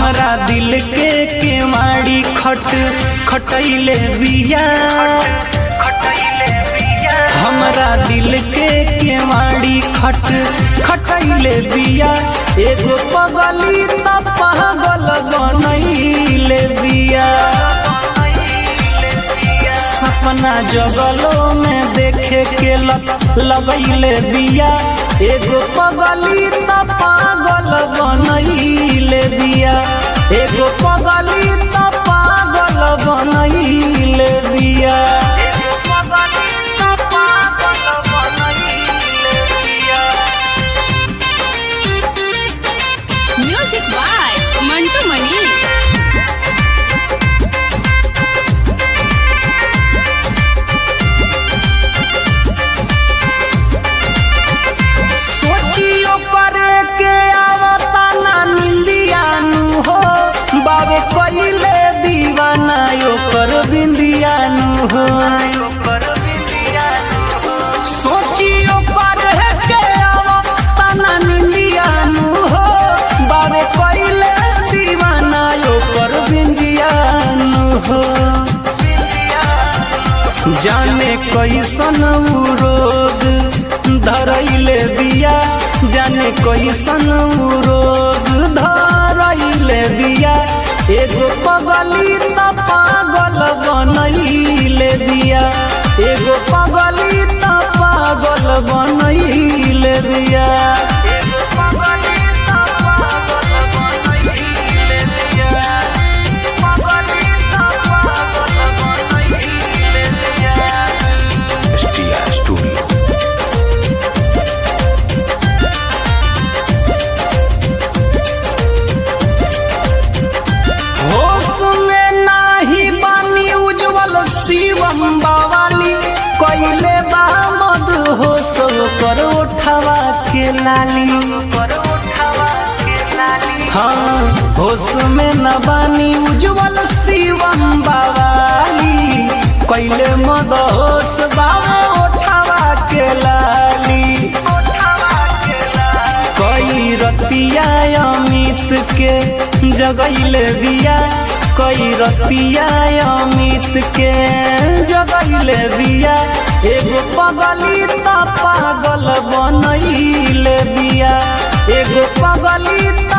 हमरा दिल के केवाड़ी खटैले बिया, हमरा दिल के केवाड़ी खटैले बिया। एगो पगली त पागल बनैले बिया, सपना जगलो में देखे के लगैले बिया। एगो पगली त पागल बनैले बिया, एगो पगली त पागल बनैले बिया। म्यूजिक बाय मंटू मनी। बाबे कइले दीवाना ओकर बिंदियानु हो, सोचियो पर के आवताना निंदियानु हो। बाबे कइले दीवाना ओकर बिंदियानु हो, जाने कैसन उ रोग धरैले बिया, जाने कैसन उ रोग धरैले बिया। एगो पगली त पागल बनैले बिया, एगो पगली त पागल बनैले बिया। कइले बा मद हो सब कर उठावा के लाली, हाँ होश में न बानी उज्जवल शिवम बावाली। कइले मद होश बाबा उठावा के लाली, कई रतिया अमित के जगैले बिया, कई रतिया अमित के जगैले बिया। एगो पगली त पागल बनैले बिया, एगो पगली त